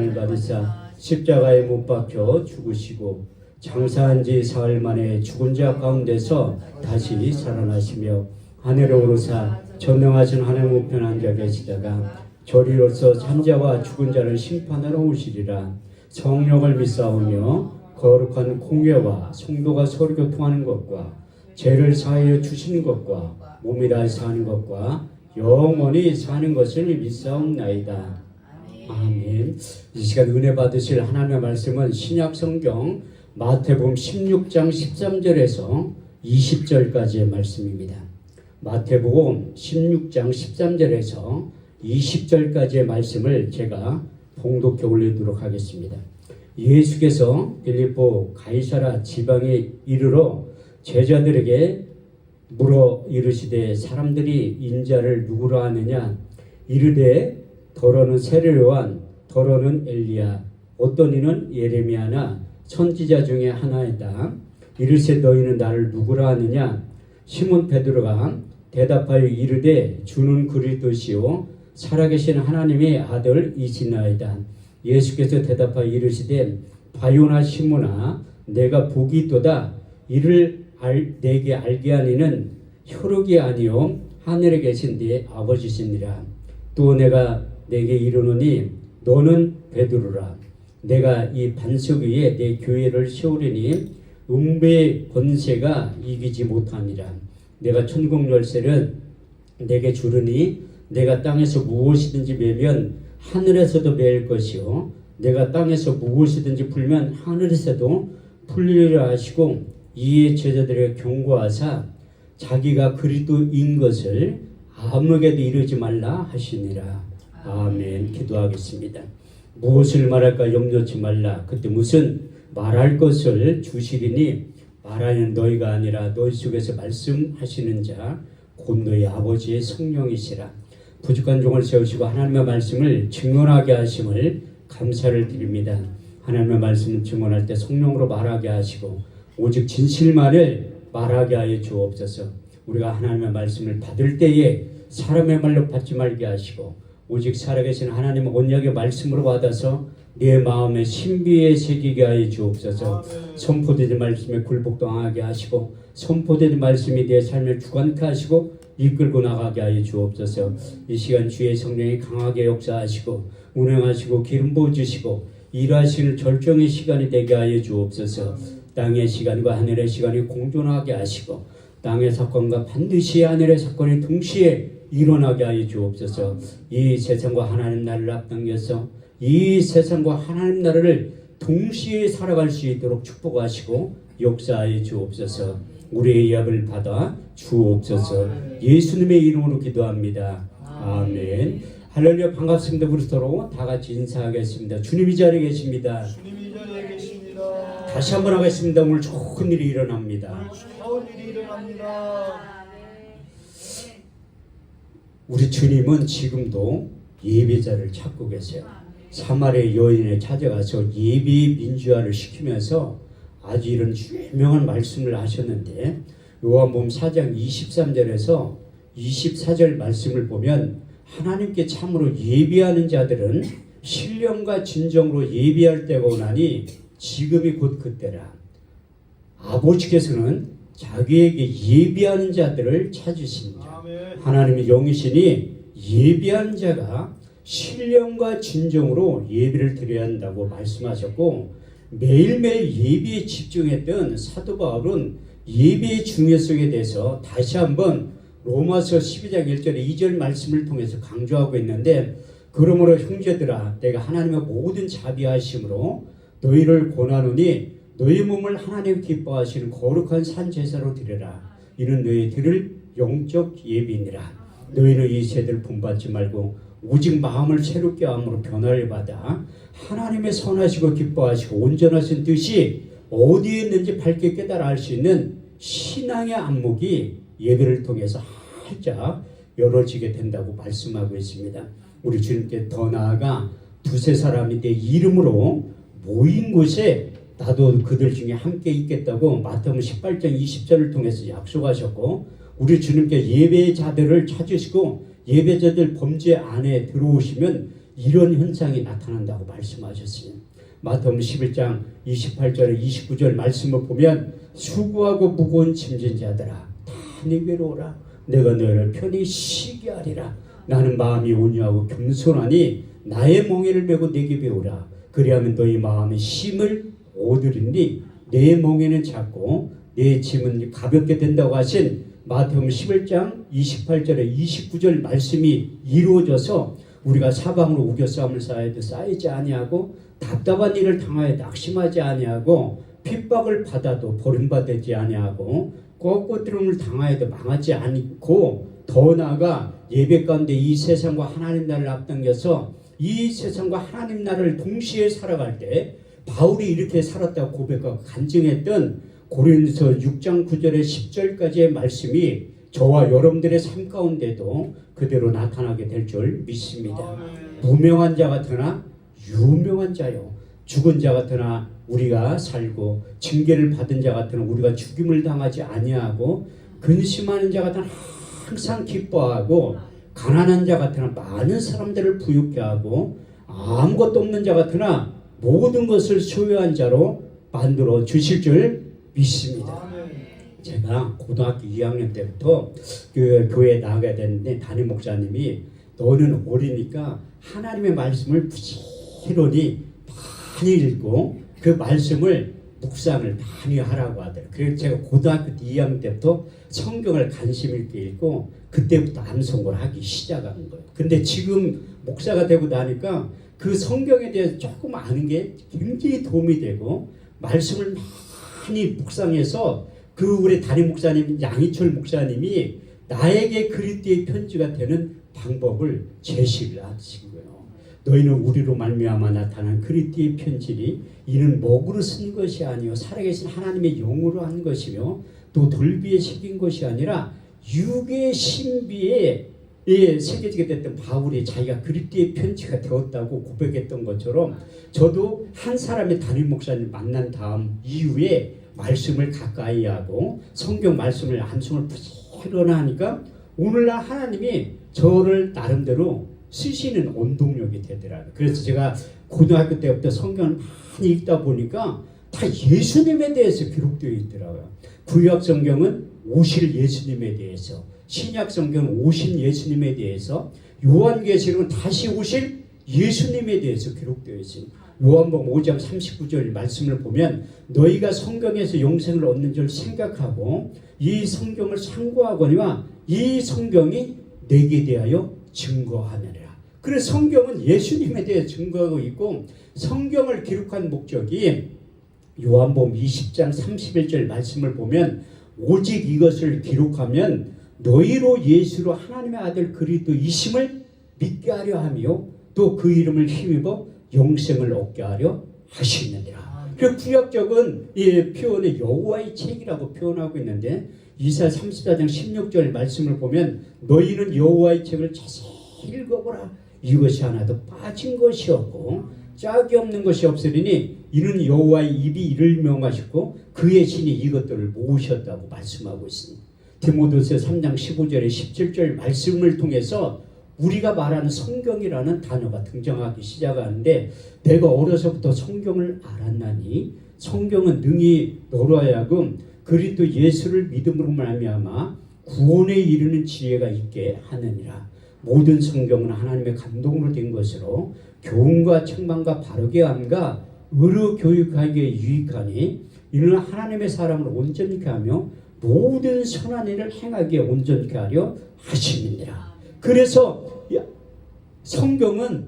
받으사 십자가에 못 박혀 죽으시고 장사한 지 사흘 만에 죽은 자 가운데서 다시 살아나시며 하늘에 오르사 전능하신 하나님 우편 앉아 계시다가 저리로서 산자와 죽은 자를 심판하러 오시리라. 성령을 믿사오며 거룩한 공회와 성도가 서로 교통하는 것과 죄를 사하여 주시는 것과 몸이 다시 사는 것과 영원히 사는 것을 믿사옵나이다. 아멘. 이 시간 은혜 받으실 하나님의 말씀은 신약 성경 마태복음 16장 13절에서 20절까지의 말씀입니다. 마태복음 16장 13절에서 20절까지의 말씀을 제가 봉독해 올리도록 하겠습니다. 예수께서 빌립보 가이사라 지방에 이르러 제자들에게 물어 이르시되 사람들이 인자를 누구라 하느냐 이르되 더러는 세례요한 더러는 엘리야 어떤 이는 예레미야나 선지자 중에 하나이다. 이르세 너희는 나를 누구라 하느냐 시몬 베드로가 대답하여 이르되 주는 그리스도시요 살아계신 하나님의 아들이시나이다. 예수께서 대답하여 이르시되 바요나 시몬아 내가 복이 있도다. 이를 내게 알게 하니는 혈육이 아니요 하늘에 계신 네 아버지시니라. 또 내가 내게 이르노니 너는 베드로라. 내가 이 반석 위에 내 교회를 세우리니 음배의 권세가 이기지 못하니라. 내가 천국 열쇠를 내게 주르니 내가 땅에서 무엇이든지 매면 하늘에서도 매일 것이요 내가 땅에서 무엇이든지 풀면 하늘에서도 풀리리라 하시고 이에 제자들에게 경고하사 자기가 그리스도인 것을 아무에게도 이르지 말라 하시니라. 아멘. 기도하겠습니다. 무엇을 말할까 염려치 말라. 그때 무슨 말할 것을 주시리니 말하는 너희가 아니라 너희 속에서 말씀하시는 자 곧 너희 아버지의 성령이시라. 부족한 종을 세우시고 하나님의 말씀을 증언하게 하심을 감사를 드립니다. 하나님의 말씀을 증언할 때 성령으로 말하게 하시고 오직 진실만을 말하게 하여 주옵소서. 우리가 하나님의 말씀을 받을 때에 사람의 말로 받지 말게 하시고 오직 살아계신 하나님의 언약의 말씀으로 받아서 내 마음에 신비에 새기게 하여 주옵소서. 선포되는 말씀에 굴복당하게 하시고 선포되는 말씀이 내 삶을 주관케 하시고 이끌고 나가게 하여 주옵소서. 이 시간 주의 성령이 강하게 역사하시고 운행하시고 기름 부어주시고 일하시는 절정의 시간이 되게 하여 주옵소서. 땅의 시간과 하늘의 시간이 공존하게 하시고 땅의 사건과 반드시 하늘의 사건이 동시에 일어나게 하여 주옵소서. 이 세상과 하나님 나라를 앞당겨서 이 세상과 하나님 나라를 동시에 살아갈 수 있도록 축복하시고 역사하여 주옵소서. 우리의 예약을 받아 주옵소서. 예수님의 이름으로 기도합니다. 아멘. 할렐루야. 반갑습니다. 우리 서로 다 같이 인사하겠습니다. 주님이 자리에 계십니다. 주님이 자리에 계십니다. 다시 한번 하겠습니다. 오늘 좋은 일이 일어납니다. 좋은 일이 일어납니다. 우리 주님은 지금도 예배자를 찾고 계세요. 사마리아 여인에 찾아가서 예배 민주화를 시키면서 아주 이런 유명한 말씀을 하셨는데 요한복음 4장 23절에서 24절 말씀을 보면 하나님께 참으로 예배하는 자들은 신령과 진정으로 예배할 때가 오나니 지금이 곧 그때라. 아버지께서는 자기에게 예배하는 자들을 찾으십니다. 하나님의 영이시니 예배하는 자가 신령과 진정으로 예배를 드려야 한다고 말씀하셨고 매일매일 예배에 집중했던 사도 바울은 예배의 중요성에 대해서 다시 한번 로마서 12장 1절에 2절 말씀을 통해서 강조하고 있는데 그러므로 형제들아 내가 하나님의 모든 자비하심으로 너희를 권하노니 너희 몸을 하나님 기뻐하시는 거룩한 산 제사로 드려라. 이는 너희 드릴 영적 예비니라. 너희는 이 세대를 본받지 말고 오직 마음을 새롭게 함으로 변화를 받아 하나님의 선하시고 기뻐하시고 온전하신 뜻이 어디에 있는지 밝게 깨달아 알 수 있는 신앙의 안목이 예배를 통해서 활짝 열어지게 된다고 말씀하고 있습니다. 우리 주님께 더 나아가 두세 사람이 내 이름으로 모인 곳에 나도 그들 중에 함께 있겠다고 마태복음 18장 20절을 통해서 약속하셨고 우리 주님께 예배자들을 찾으시고 예배자들 범죄 안에 들어오시면 이런 현상이 나타난다고 말씀하셨어요. 마태복음 11장 28절에 29절 말씀을 보면 수고하고 무거운 짐진 자들아 다 내게로 오라. 내가 너희를 편히 쉬게 하리라. 나는 마음이 온유하고 겸손하니 나의 멍에를 메고 내게 배우라. 그리하면 너희 마음의 힘을 얻으리니 내 멍에는 작고 내 짐은 가볍게 된다고 하신 마태복음 11장 28절에 29절 말씀이 이루어져서 우리가 사방으로 우겨싸움을 쌓아도 쌓이지 아니하고 답답한 일을 당하여 낙심하지 아니하고 핍박을 받아도 버림받지 아니하고 꺾어뜨림을 당하여도 망하지 않고 더 나아가 예배 가운데 이 세상과 하나님 나라를 앞당겨서 이 세상과 하나님 나라를 동시에 살아갈 때 바울이 이렇게 살았다고 고백하고 간증했던 고린도서 6장 9절에 10절까지의 말씀이 저와 여러분들의 삶 가운데도 그대로 나타나게 될 줄 믿습니다. 무명한 자 같으나 유명한 자요. 죽은 자 같으나 우리가 살고 징계를 받은 자 같으나 우리가 죽임을 당하지 아니하고 근심하는 자 같으나 항상 기뻐하고 가난한 자 같으나 많은 사람들을 부유케 하고 아무것도 없는 자 같으나 모든 것을 소유한 자로 만들어 주실 줄 믿습니다. 제가 고등학교 2학년 때부터 그 교회에 나가야 되는데 담임 목사님이 너는 어리니까 하나님의 말씀을 부지런히 많이 읽고 그 말씀을 묵상을 많이 하라고 하더라고요. 그래서 제가 고등학교 2학년 때부터 성경을 관심 있게 읽고 그때부터 암송을 하기 시작한 거예요. 근데 지금 목사가 되고 나니까 그 성경에 대해서 조금 아는 게 굉장히 도움이 되고 말씀을 많이 묵상해서 그 우리 담임 목사님 양희철 목사님이 나에게 그리스도의 편지가 되는 방법을 제시를 하신 거예요. 너희는 우리로 말미암아 나타난 그리스도의 편지니 이는 먹으로 쓴 것이 아니요 살아계신 하나님의 영으로 한 것이며 또 돌비에 새긴 것이 아니라 육의 신비에 새겨지게 됐던 바울이 자기가 그리스도의 편지가 되었다고 고백했던 것처럼 저도 한 사람의 담임 목사님 만난 다음 이후에 말씀을 가까이 하고 성경 말씀을 암송을 부지런히 하니까 오늘날 하나님이 저를 나름대로 쓰시는 원동력이 되더라고요. 그래서 제가 고등학교 때부터 성경을 많이 읽다 보니까 다 예수님에 대해서 기록되어 있더라고요. 구약 성경은 오실 예수님에 대해서, 신약 성경은 오신 예수님에 대해서, 요한계시록은 다시 오실 예수님에 대해서 기록되어 있습니다. 요한복음 5장 39절 말씀을 보면 너희가 성경에서 영생을 얻는 줄 생각하고 이 성경을 상고하거니와 이 성경이 내게 대하여 증거하느니라. 그래서 성경은 예수님에 대해 증거하고 있고 성경을 기록한 목적이 요한복음 20장 31절 말씀을 보면 오직 이것을 기록하면 너희로 예수로 하나님의 아들 그리스도이심을 믿게 하려 하며 또 그 이름을 힘입어 영생을 얻게 하려 하시느니라. 그 구약적은 이 표현의 여호와의 책이라고 표현하고 있는데 이사야 34장 16절 말씀을 보면 너희는 여호와의 책을 자세히 읽어보라. 이것이 하나도 빠진 것이 없고 짝이 없는 것이 없으리니 이는 여호와의 입이 이를 명하셨고 그의 신이 이것들을 모으셨다고 말씀하고 있습니다. 디모데후서 3장 15절에 17절 말씀을 통해서 우리가 말하는 성경이라는 단어가 등장하기 시작하는데 내가 어려서부터 성경을 알았나니 성경은 능히 너로 하여금 그리스도 예수를 믿음으로 말미암아 구원에 이르는 지혜가 있게 하느니라. 모든 성경은 하나님의 감동으로 된 것으로 교훈과 책망과 바르게 함과 의로 교육하기에 유익하니 이는 하나님의 사람을 온전케 하며 모든 선한 일을 행하기에 온전케 하려 하심이니라. 그래서 성경은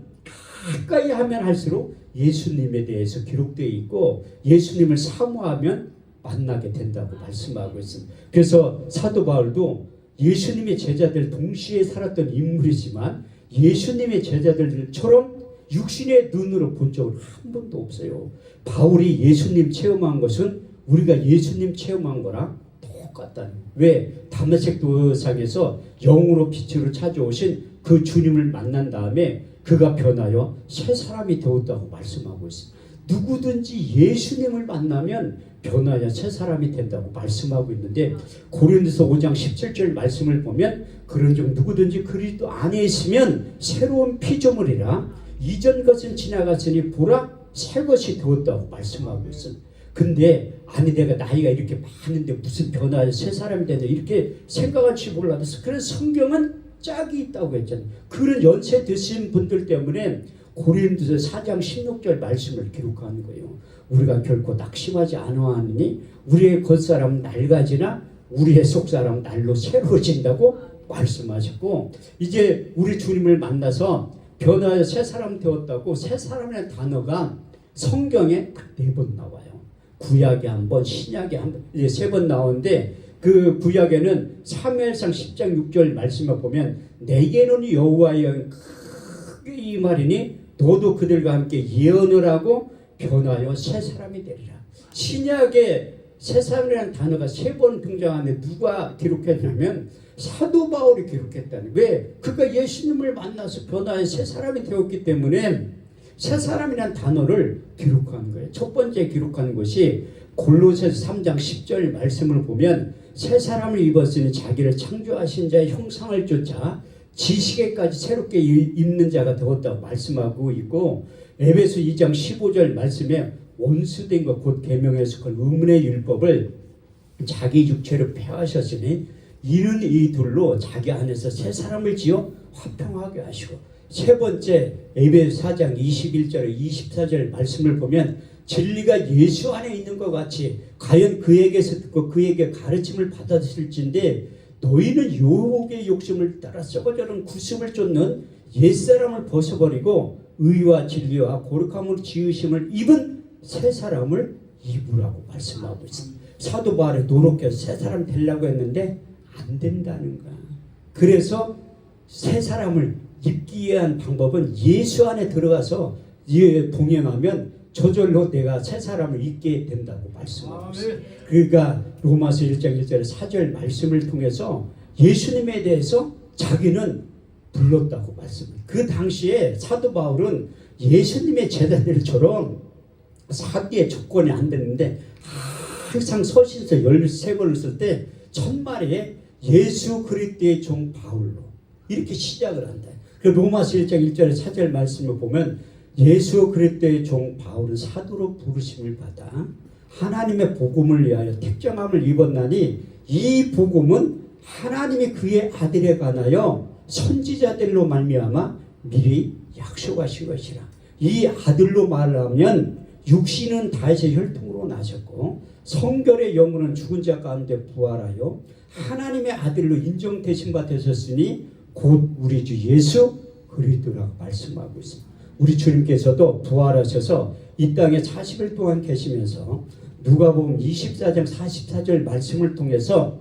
가까이 하면 할수록 예수님에 대해서 기록되어 있고 예수님을 사모하면 만나게 된다고 말씀하고 있습니다. 그래서 사도 바울도 예수님의 제자들 동시에 살았던 인물이지만 예수님의 제자들처럼 육신의 눈으로 본 적은 한 번도 없어요. 바울이 예수님 체험한 것은 우리가 예수님 체험한 거랑 똑같다는. 왜? 다메섹 도상에서 영으로 빛으로 찾아오신 그 주님을 만난 다음에 그가 변하여 새 사람이 되었다고 말씀하고 있습니다. 누구든지 예수님을 만나면 변하여 새 사람이 된다고 말씀하고 있는데 고린도서 5장 17절 말씀을 보면 그런즉 누구든지 그리스도 안에 있으면 새로운 피조물이라 이전 것은 지나갔으니 보라 새 것이 되었다고 말씀하고 있어요. 근데 아니 내가 나이가 이렇게 많은데 무슨 변화에 새 사람이 되냐 이렇게 생각할지 몰라도 그래서 성경은 짝이 있다고 했잖아요. 그런 연세 드신 분들 때문에 고린도서 4장 16절 말씀을 기록하는 거예요. 우리가 결코 낙심하지 않아하느니 우리의 겉사람은 낡아지나 우리의 속사람은 날로 새로워진다고 말씀하셨고, 이제 우리 주님을 만나서 변화의 새 사람 되었다고 새 사람이라는 단어가 성경에 딱 4번 나와요. 구약에 한 번, 신약에 한 번, 이제 3번 나오는데 그 구약에는 사무엘상 10장 6절 말씀을 보면 내게는 여호와의 영이 크게 임하리니 너도 그들과 함께 예언을 하고 변하여 새 사람이 되리라. 신약에 새 사람이라는 단어가 3번 등장하는데 누가 기록했냐면 사도 바울이 기록했다는. 왜? 그가 예수님을 만나서 변화해 새 사람이 되었기 때문에 새 사람이라는 단어를 기록하는 거예요. 첫 번째 기록하는 것이 골로새서 3장 10절 말씀을 보면 새 사람을 입었으니 자기를 창조하신 자의 형상을 쫓아 지식에까지 새롭게 입는 자가 되었다고 말씀하고 있고, 에베소 2장 15절 말씀에 원수된 것 곧 계명에 속한 의문의 율법을 자기 육체로 폐하셨으니 이는 이 둘로 자기 안에서 새 사람을 지어 화평하게 하시고, 세 번째 에베소 4장 21절 24절 말씀을 보면 진리가 예수 안에 있는 것 같이 과연 그에게서 듣고 그에게 가르침을 받았을진데 너희는 유혹의 욕심을 따라 썩어져는 구습을 쫓는 옛사람을 벗어버리고 의와 진리와 거룩함으로 지으심을 입은 새 사람을 입으라고 말씀하고 있습니다. 사도 바울이 노력해서 새 사람 되려고 했는데 안 된다는 거야. 그래서 새 사람을 입기 위한 방법은 예수 안에 들어가서 동행하면 저절로 내가 새 사람을 입게 된다고 말씀하고 있어요. 그러니까 로마서 1장 1절에 4절 말씀을 통해서 예수님에 대해서 자기는 불렀다고 말씀해요. 그 당시에 사도 바울은 예수님의 제자들처럼 사기의 조건이 안 됐는데 항상 서신서 13권을 쓸 때 첫말에 예수 그리스도의 종 바울로 이렇게 시작을 한다. 그 로마서 1장 1절에 4절 말씀을 보면 예수 그리스도의 종 바울은 사도로 부르심을 받아 하나님의 복음을 위하여 택정함을 입었나니 이 복음은 하나님이 그의 아들에 관하여 선지자들로 말미암아 미리 약속하신 것이라. 이 아들로 말하면 육신은 다윗의 혈통으로 나셨고 성결의 영혼은 죽은 자 가운데 부활하여 하나님의 아들로 인정되신 바 되셨으니 곧 우리 주 예수 그리스도라고 말씀하고 있습니다. 우리 주님께서도 부활하셔서 이 땅에 40일 동안 계시면서 누가복음 24장 44절 말씀을 통해서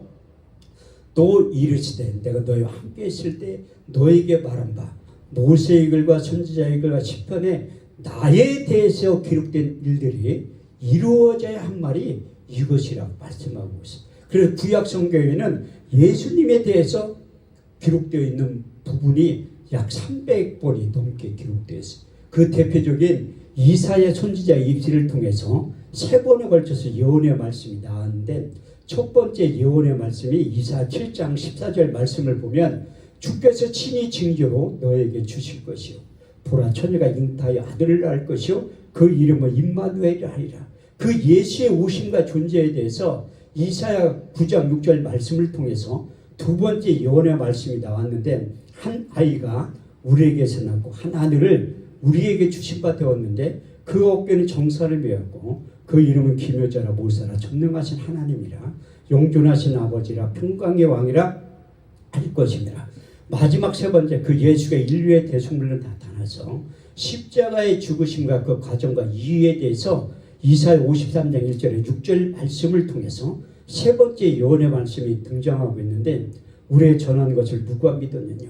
또 이르시되 내가 너희와 함께 있을 때 너에게 말한 바 모세의 글과 선지자의 글과 시편에 나에 대해서 기록된 일들이 이루어져야 한 말이 이것이라고 말씀하고 있습니다. 그래서 구약 성경에는 예수님에 대해서 기록되어 있는 부분이 약 300번이 넘게 기록되어 있습니다. 그 대표적인 이사야 선지자의 입술을 통해서 3번에 걸쳐서 예언의 말씀이 나왔는데 첫 번째 예언의 말씀이 이사야 7장 14절 말씀을 보면 주께서 친히 징조로 너에게 주실 것이요 보라 처녀가 잉타하여 아들을 낳을 것이요 그 이름은 임마누엘이라 하리라. 그 예수의 오심과 존재에 대해서 이사야 9장 6절 말씀을 통해서 두 번째 예언의 말씀이 나왔는데 한 아이가 우리에게서 낳고 한 아들을 우리에게 주신 바 되었는데 그 어깨는 정사를 메었고 그 이름은 기묘자라 모사라 전능하신 하나님이라 영존하신 아버지라 평강의 왕이라 할 것입니다. 마지막 세 번째 그 예수가 인류의 대속물로 나타나서 십자가의 죽으심과 그 과정과 이유에 대해서 이사야 53장 1절에 6절 말씀을 통해서 세 번째 예언의 말씀이 등장하고 있는데 우리의 전한 것을 누가 믿었느냐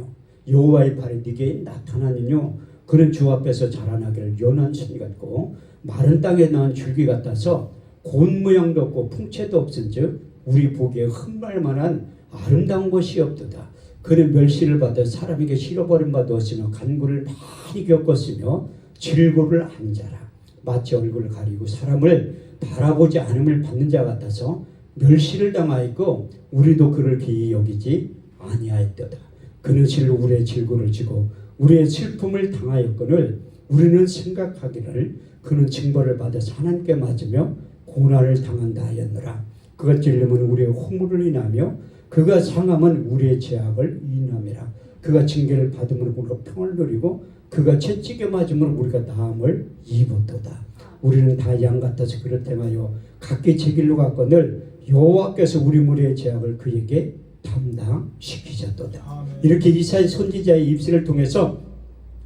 여호와의 발이 네게 나타나느냐 그는 주 앞에서 자라나기를 연한 선 같고 마른 땅에 낳은 줄기 같아서 곤 모양도 없고 풍채도 없은즉 우리 보기에 흠날 만한 아름다운 것이 없도다. 그는 멸시를 받아 사람에게 실어버린 바 되었으며 간구를 많이 겪었으며 질고를 한 자라. 마치 얼굴을 가리고 사람을 바라보지 않음을 받는 자 같아서 멸시를 당하였고 우리도 그를 기이 여기지 아니하였도다. 그는 실로 우리의 질고를 지고 우리의 슬픔을 당하였거늘 우리는 생각하기를 그는 징벌을 받아서 하나님께 맞으며 고난을 당한다 하였노라. 그가 찔림은 우리의 허물을 인하며 그가 상함은 우리의 죄악을 인함이라. 그가 징계를 받음으로 우리가 평을 누리고 그가 채찍에 맞음으로 우리가 나음을 입었도다. 우리는 다 양 같아서 그렇다하여 각기 제 길로 갔거늘 여호와께서 우리 무리의 죄악을 그에게 담당시키셨도다. 이렇게 이사야 선지자의 입술을 통해서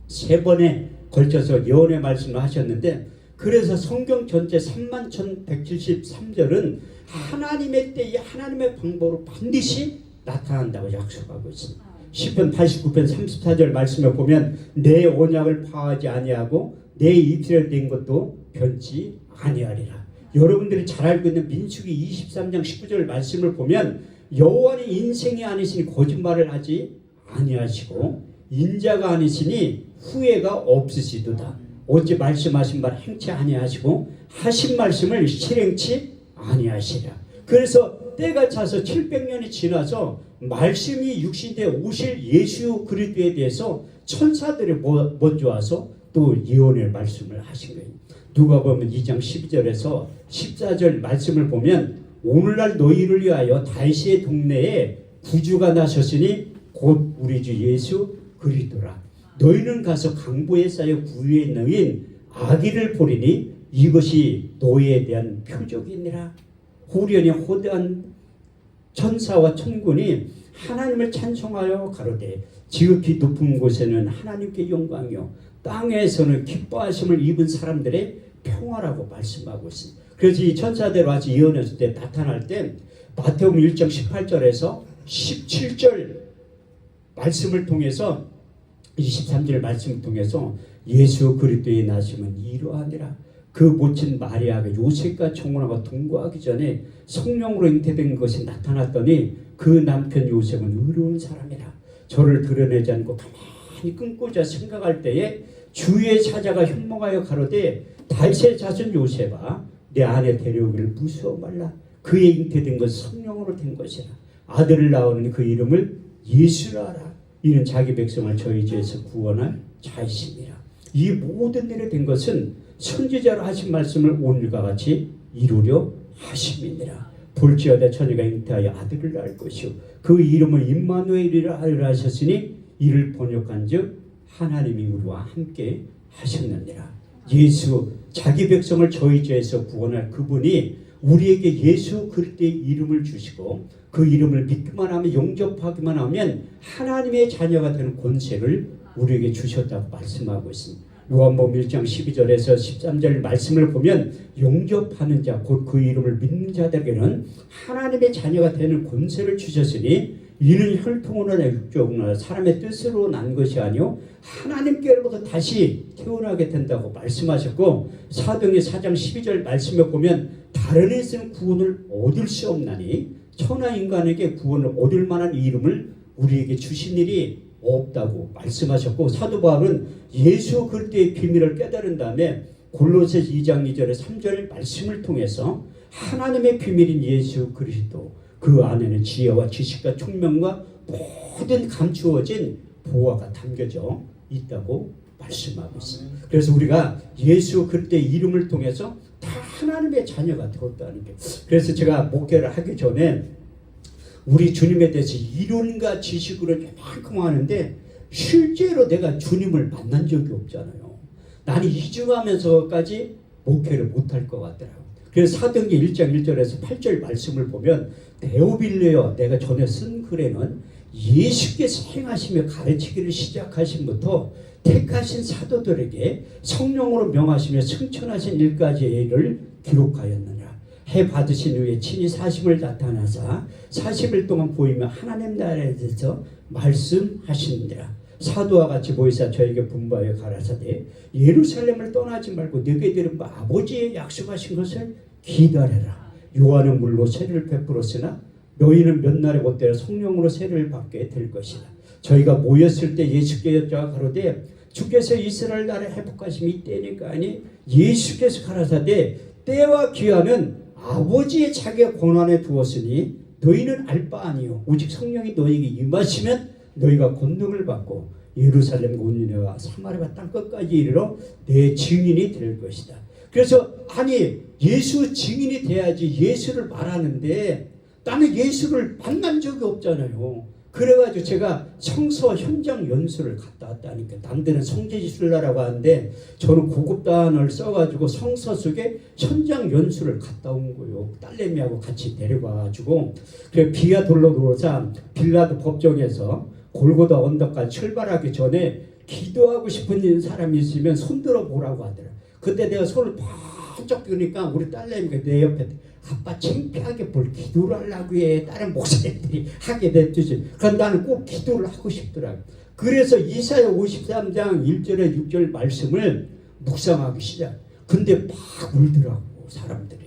세 번에 걸쳐서 예언의 말씀을 하셨는데, 그래서 성경 전체 31,173절은 하나님의 때에 하나님의 방법으로 반드시 나타난다고 약속하고 있습니다. 시편 89편 34절 말씀에 보면 내 언약을 파하지 아니하고 내 입술에 댄 것도 변치 아니하리라. 여러분들이 잘 알고 있는 민수기 23장 19절 말씀을 보면 여호와는 인생이 아니시니 거짓말을 하지 아니하시고 인자가 아니시니 후회가 없으시도다. 어찌 말씀하신 바 행치 아니하시고 하신 말씀을 실행치 아니하시라. 그래서 때가 차서 700년이 지나서 말씀이 육신에 오실 예수 그리스도에 대해서 천사들이 먼저 와서 또 예언의 말씀을 하신 거예요. 누가 보면 2장 12절에서 14절 말씀을 보면 오늘날 너희를 위하여 다윗의 동네에 구주가 나셨으니 곧 우리 주 예수 그리스도라. 너희는 가서 강보에 쌓여 구유에 넣인 아기를 보리니 이것이 너희에 대한 표적이니라. 후련히 호대한 천사와 천군이 하나님을 찬송하여 가로되 지극히 높은 곳에는 하나님께 영광이요 땅에서는 기뻐하심을 입은 사람들의 평화라고 말씀하고 있습니다. 그래서 이 천사대로 아직 예언했을 때 나타날 때 마태복음 1장 18절에서 17절 말씀을 통해서 23절 말씀을 통해서 예수 그리스도의 나심은 이러하니라. 그 모친 마리아가 요셉과 청혼하고 동거하기 전에 성령으로 잉태된 것이 나타났더니 그 남편 요셉은 의로운 사람이라. 저를 드러내지 않고 가만히 끊고자 생각할 때에 주의 사자가 현몽하여 가로되 다윗의 자손 요셉아 내 아내 데려오기를 무서워 말라. 그의 잉태된 것은 성령으로 된 것이라. 아들을 낳으니 그 이름을 예수라 하라. 이는 자기 백성을 저희 죄에서 구원할 자이심이라. 이 모든 일이 된 것은 선지자로 하신 말씀을 오늘과 같이 이루려 하심이니라. 볼지어다 처녀가 잉태하여 아들을 낳을 것이요 그 이름을 임마누엘이라 하리라 하셨으니 이를 번역한즉 하나님이 우리와 함께 하셨느니라. 예수 자기 백성을 저희 죄에서 구원할 그분이 우리에게 예수 그리스도의 이름을 주시고 그 이름을 믿기만 하면 영접하기만 하면 하나님의 자녀가 되는 권세를 우리에게 주셨다고 말씀하고 있습니다. 요한복음 1장 12절에서 13절 말씀을 보면 영접하는 자 곧 그 이름을 믿는 자들에게는 하나님의 자녀가 되는 권세를 주셨으니 이는 혈통으로나 육적으로나 사람의 뜻으로 난 것이 아니요 하나님께로부터 다시 태어나게 된다고 말씀하셨고 사도행전 4장 12절 말씀에 보면 다른 데서는 구원을 얻을 수 없나니 천하 인간에게 구원을 얻을 만한 이름을 우리에게 주신 일이 없다고 말씀하셨고 사도 바울은 예수 그리스도의 비밀을 깨달은 다음에 골로새서 2장 2절에 3절 말씀을 통해서 하나님의 비밀인 예수 그리스도 그 안에는 지혜와 지식과 총명과 모든 감추어진 보화가 담겨져 있다고 말씀하고 있습니다. 그래서 우리가 예수 그리스도의 이름을 통해서 다 하나님의 자녀가 되었다는 게, 그래서 제가 목회를 하기 전에 우리 주님에 대해서 이론과 지식으로 이만큼 하는데 실제로 내가 주님을 만난 적이 없잖아요. 나는 이주하면서까지 목회를 못할 것 같더라고요. 그래서 사도행전 1장 1절에서 8절 말씀을 보면 데오빌레여 내가 전에 쓴 글에는 예수께서 행하시며 가르치기를 시작하신부터 택하신 사도들에게 성령으로 명하시며 승천하신 일까지의 일을 기록하였느냐. 해 받으신 후에 친히 사심을 나타나사 40일 동안 보이며 하나님 나라에 대해서 말씀하시느니라. 사도와 같이 보이사 저에게 분부하여 가라사대 예루살렘을 떠나지 말고 너희에게 들은 바 아버지의 약속하신 것을 기다려라. 요한은 물로 세례를 베풀었으나 너희는 몇 날에 곧대로 성령으로 세례를 받게 될 것이다. 저희가 모였을 때 예수께 여자가 가로되 주께서 이스라엘 나라에 회복하심이 이때니까 아니 예수께서 가라사대 때와 기한은 아버지의 자기의 권한에 두었으니 너희는 알 바 아니요 오직 성령이 너희에게 임하시면 너희가 권능을 받고 예루살렘 온유네와 사마리아 땅 끝까지 이르러 내 증인이 될 것이다. 그래서 아니 예수 증인이 돼야지 예수를 말하는데 나는 예수를 만난 적이 없잖아요. 그래가지고 제가 성서 현장 연수를 갔다 왔다니까. 남들은 성지순례라고 하는데 저는 고급 단어를 써가지고 성서 속에 현장 연수를 갔다 온 거예요. 딸내미하고 같이 데려가가지고 그래 비아 돌로로사 빌라도 법정에서 골고다 언덕까지 출발하기 전에 기도하고 싶은 사람이 있으면 손들어 보라고 하더라. 그때 내가 손을 번쩍 드니까 우리 딸내미가 내 옆에 아빠 창피하게 뭘 기도를 하려고 해. 다른 목사님들이 하게 됐듯이. 그럼 나는 꼭 기도를 하고 싶더라고. 그래서 이사야 53장 1절에 6절 말씀을 묵상하기 시작. 근데 막 울더라고 사람들이.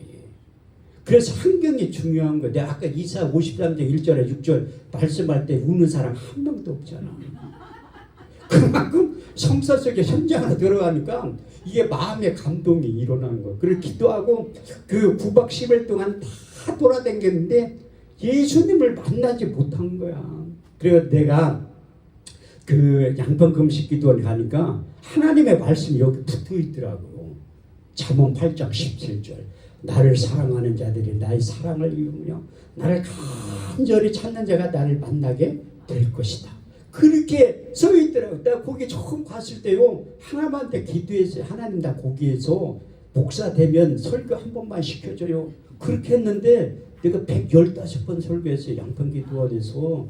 그래서 환경이 중요한 거야. 내가 아까 이사야 53장 1절에 6절 말씀할 때 우는 사람 한 명도 없잖아. 그만큼 성서 속에 현장으로 들어가니까 이게 마음의 감동이 일어나는 거예요. 그래서 기도하고 그 9박 10일 동안 다 돌아다녔는데 예수님을 만나지 못한 거야. 그래서 내가 그 양평 금식 기도원에 가니까 하나님의 말씀이 여기 붙어 있더라고요. 잠언 8장 17절. 나를 사랑하는 자들이 나의 사랑을 이루며 나를 간절히 찾는 자가 나를 만나게 될 것이다. 그렇게 써 있더라고요. 내가 거기 처음 갔을 때요. 하나님한테 기도했어요. 하나님 나 거기에서 목사 되면 설교 한 번만 시켜줘요. 그렇게 했는데 내가 115번 설교했어요. 양평기도원에서.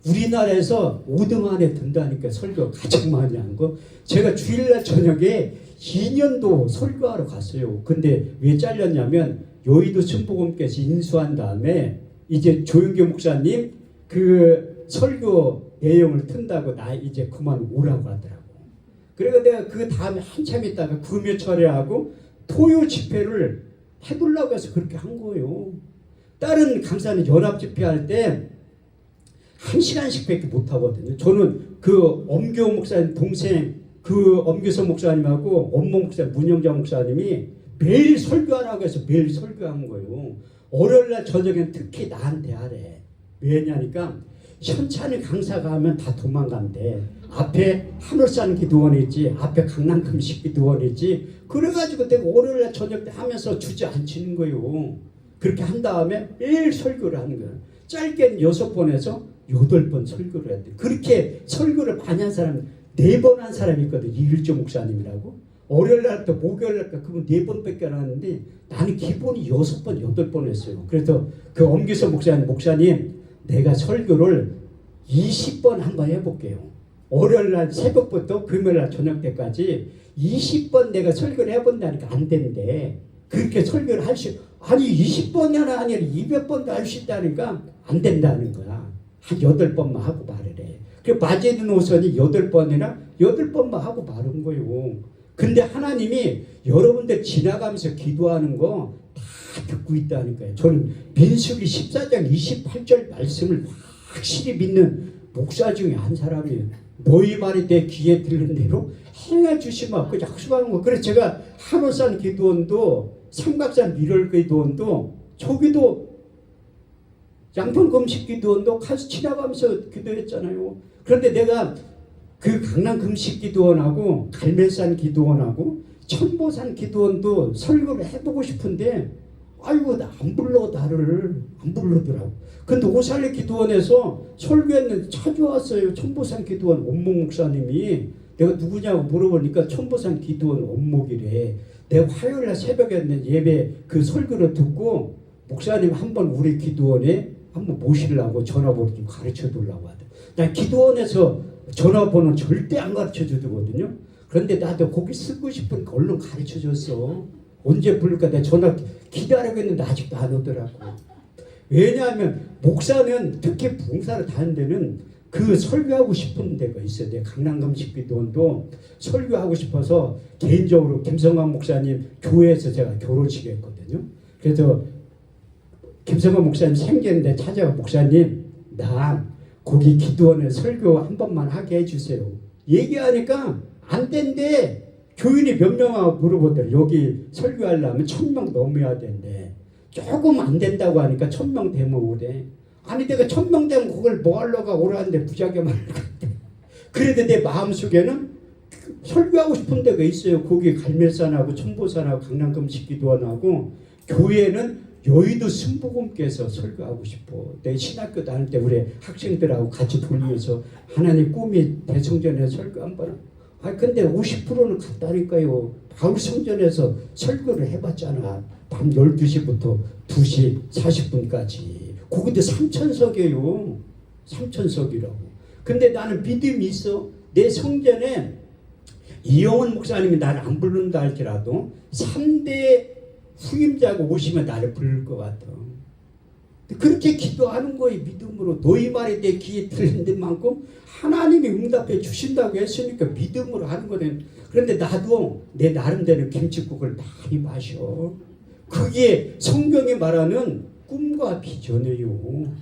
우리나라에서 5등 안에 든다니까 설교 가장 많이 한 거. 제가 주일날 저녁에 2년도 설교하러 갔어요. 근데 왜 잘렸냐면 여의도 순복음께서 인수한 다음에 이제 조영규 목사님 그 설교 내용을 튼다고 나 이제 그만 오라고 하더라고. 그래서 내가 그 다음에 한참 있다가 금요 철회하고 토요 집회를 해둘라고 해서 그렇게 한 거예요. 다른 강사는 연합 집회할 때 1시간씩밖에 못 하거든요. 저는 그 엄교 목사님 동생 그 엄교선 목사님하고 엄모 목사님 문영자 목사님이 매일 설교하라고 해서 매일 설교한 거예요. 월요일날 저녁엔 특히 나한테 하래. 왜냐니까 현찬이 강사가 하면 다 도망간대. 앞에 하늘산 기도원이 있지, 앞에 강남 금식 기도원이 있지. 그래가지고 내가 월요일날 저녁 때 하면서 주저앉히는 거예요. 그렇게 한 다음에 매일 설교를 하는 거예요. 짧게는 6번에서 8번 설교를 했대. 그렇게 설교를 많이 한 사람 4번 한 사람이 있거든. 이일조 목사님이라고. 월요일날부터 목요일날부터 그분 4번밖에 안 하는데 나는 기본이 6번, 8번 했어요. 그래서 그 엄기서 목사님 내가 설교를 20번 한번 해볼게요. 월요일날 새벽부터 금요일날 저녁 때까지 20번 내가 설교를 해본다니까 안 된대. 그렇게 설교를 할 수, 아니 20번이 아니라 200번도 할 수 있다니까 안 된다는 거야. 한 8번만 하고 말을 해. 그 마제든 오선이 8번이나 8번만 하고 말은 거예요. 근데 하나님이 여러분들 지나가면서 기도하는 거 다 듣고 있다니까요. 저는 민수기 14장 28절 말씀을 확실히 믿는 목사 중에 한 사람이에요. 너희 말이 내 귀에 들는 대로 행해 주시면 그 약속하는 거. 그래서 제가 한호산 기도원도 삼각산 미럴 기도원도 저기도 양평 금식 기도원도 가서 지나가면서 기도했잖아요. 그런데 내가 그 강남 금식 기도원하고 갈매산 기도원하고 천보산 기도원도 설교를 해보고 싶은데 아이고 나 안 불러 나를 안 부르더라고. 근데 오살레 기도원에서 설교했는데 찾아왔어요. 천보산 기도원 원목 목사님이. 내가 누구냐고 물어보니까 천보산 기도원 원목이래. 내가 화요일날 새벽에 예배 그 설교를 듣고 목사님 한번 우리 기도원에 한번 모시려고 전화번호 좀 가르쳐 주려고 하더라고. 나 기도원에서 전화번호 절대 안 가르쳐 주거든요. 그런데 나도 거기 쓰고 싶으니까 얼른 가르쳐 줬어. 언제 부를까 내가 전화 기다리고 있는데 아직도 안 오더라고. 왜냐하면 목사는 특히 봉사를 다는 데는 그 설교하고 싶은 데가 있어요. 내가 강남금식기도원도 설교하고 싶어서 개인적으로 김성환 목사님 교회에서 제가 결혼식 했거든요. 그래서 김성환 목사님 생겼는데 찾아가 목사님 나 거기 기도원에 설교 한 번만 하게 해주세요. 얘기하니까 안 된대. 교인이 몇 명하고 물어보더라. 여기 설교하려면 1000명 넘어야 된대. 조금 안 된다고 하니까 1000명 되면 오래. 아니 내가 1000명 되면 그걸 뭐 하려고 오라는데 부작용 하려고. 그래도 내 마음속에는 설교하고 싶은 데가 있어요. 거기 갈멜산하고 천보산하고 강남금식 기도원하고 교회는 여의도 승복음께서 설교하고 싶어. 내 신학교 다닐 때 우리 학생들하고 같이 돌리면서 하나님 꿈이 대성전에 설교 한번. 근데 50%는 갔다니까요. 바울 성전에서 설교를 해봤잖아. 밤 12시부터 2시 40분까지. 거기도 3,000석이에요. 3,000석이라고. 근데 나는 믿음이 있어. 내 성전에 이영원 목사님이 나를 안 부른다 할지라도 3대 후임자가 오시면 나를 부를 것 같아. 그렇게 기도하는 거예요. 믿음으로. 너희 말에 내 귀에 들리는 만큼 하나님이 응답해 주신다고 했으니까 믿음으로 하는 거는. 그런데 나도 내 나름대로 김칫국을 많이 마셔. 그게 성경이 말하는 꿈과 비전이에요.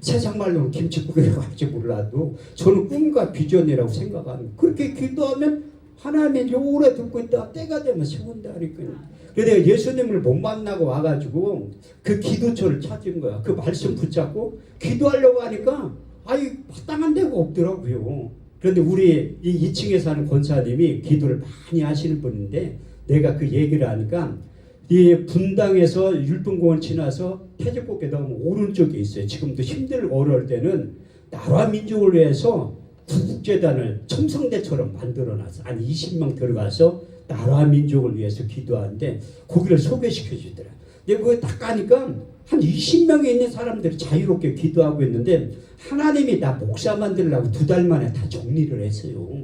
세상 말로는 김칫국이라고 할지 몰라도 저는 꿈과 비전이라고 생각하는. 그렇게 기도하면 하나님이 오래 듣고 있다가 때가 되면 세운다니까요. 그래서 내가 예수님을 못 만나고 와가지고 그 기도처를 찾은 거야. 그 말씀 붙잡고 기도하려고 하니까 마땅한 데가 없더라고요. 그런데 우리 이 2층에 사는 권사님이 기도를 많이 하시는 분인데 내가 그 얘기를 하니까 이 분당에서 율동공원 지나서 태적곡에 나오면 오른쪽에 있어요. 지금도 힘들고 어려울 때는 나라 민족을 위해서 구국재단을 첨성대처럼 만들어놨어. 한 20명 들어가서 나라 민족을 위해서 기도하는데 거기를 소개시켜 주더라. 내가 거기 딱 가니까 한 20명에 있는 사람들이 자유롭게 기도하고 있는데 하나님이 나 목사 만들려고 2달 만에 다 정리를 했어요.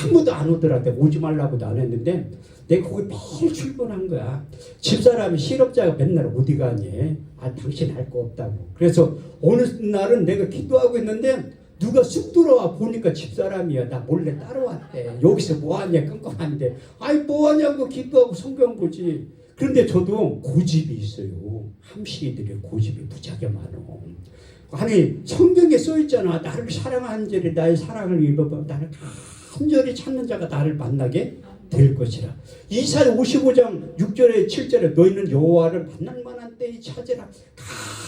아무도 안 오더라. 내가 오지 말라고도 안 했는데 내가 거기 매일 출근한 거야. 집사람이 실업자가 맨날 어디 가니? 당신 할 거 없다고. 그래서 어느 날은 내가 기도하고 있는데 누가 쑥 들어와 보니까 집사람이야. 나 몰래 따라왔대. 여기서 뭐하냐 깜깜한데 뭐하냐고 기도하고 성경 보지. 그런데 저도 고집이 있어요. 함식이들이 고집이 무지하게 많어. 아니 성경에 써있잖아. 나를 사랑하는 자를 나의 사랑을 입어봐. 나를 간절히 찾는 자가 나를 만나게 될 것이라. 이사야 55장 6절에 7절에 너희는 여호와를 만날 만한 때에 찾으라.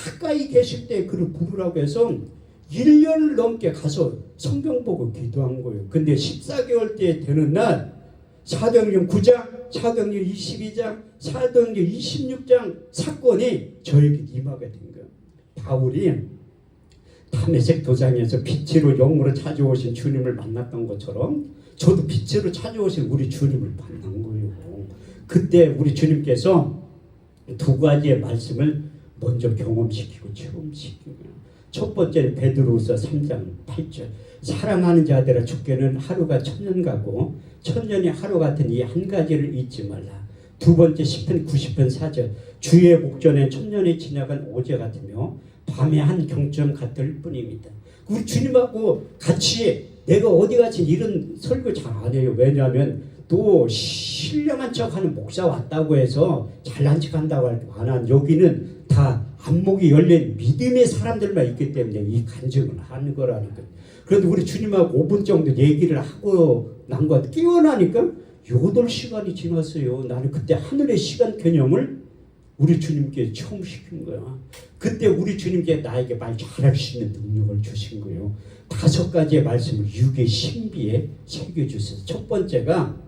가까이 계실 때 그를 부르라고 해서 1년을 넘게 가서 성경 보고 기도한 거예요. 근데 14개월 때 되는 날 사도행전 9장, 사도행전 22장, 사도행전 26장 사건이 저에게 임하게 된 거예요. 바울이 다메섹 도상에서 빛으로 영으로 찾아오신 주님을 만났던 것처럼 저도 빛으로 찾아오신 우리 주님을 만난 거예요. 그때 우리 주님께서 2가지의 말씀을 먼저 경험시키고 체험시키고, 첫 번째는 베드로후서 3장 8절 사랑하는 자들아 주께는 하루가 1000년 같고 1000년이 하루 같은 이 한 가지를 잊지 말라. 두 번째 시편 90편 4절 주의 목전에 1000년이 지나간 어제 같으며 밤의 한 경점 같을 뿐입니다. 우리 주님하고 같이 내가 어디 같이 이런 설교 잘 안 해요. 왜냐하면 또 신령한 척하는 목사 왔다고 해서 잘난 척한다고 할 때 안 한. 여기는 다 안목이 열린 믿음의 사람들만 있기 때문에 이 간증을 하는 거라는 거예요. 그런데 우리 주님하고 5분 정도 얘기를 하고 난 것 깨어나니까 8시간이 지났어요. 나는 그때 하늘의 시간 개념을 우리 주님께 처음 시킨 거야. 그때 우리 주님께 나에게 말 잘할 수 있는 능력을 주신 거예요. 5가지의 말씀을 육의 신비에 새겨주셔서 첫 번째가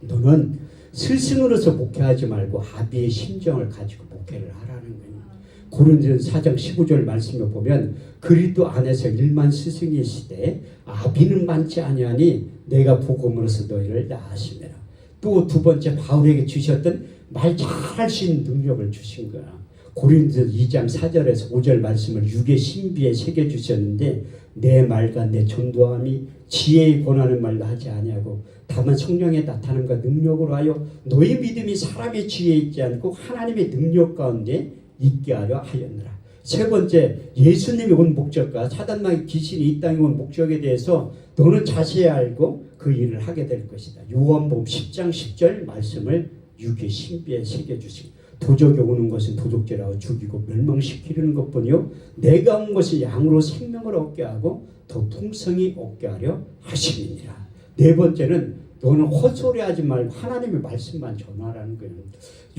너는 스승으로서 목회하지 말고 아비의 심정을 가지고 목회를 하라는 거예요. 고린도전서 4장 15절 말씀에 보면 그리스도 안에서 1만 스승이시되 아비는 많지 아니하니 내가 복음으로서 너희를 낳으시매라. 또 두 번째 바울에게 주셨던 말 잘할 수 있는 능력을 주신 거야. 고린도전서 2장 4절에서 5절 말씀을 육의 신비에 새겨주셨는데 내 말과 내 전도함이 지혜의 권하는 말로 하지 아니하고 다만 성령의 나타남과 능력으로 하여 너희 믿음이 사람의 지혜에 있지 않고 하나님의 능력 가운데 있게 하려 하였느라. 세 번째, 예수님이 온 목적과 사단마귀 귀신이 이 땅에 온 목적에 대해서 너는 자세히 알고 그 일을 하게 될 것이다. 요한복음 10장 10절 말씀을 육의 신비에 새겨주시고 도적이 오는 것은 도적질하고 죽이고 멸망시키려는 것뿐이요 내가 온 것이 양으로 생명을 얻게 하고 더 풍성히 얻게 하려 하심이니라. 네 번째는 너는 헛소리하지 말고 하나님의 말씀만 전하라는 거예요.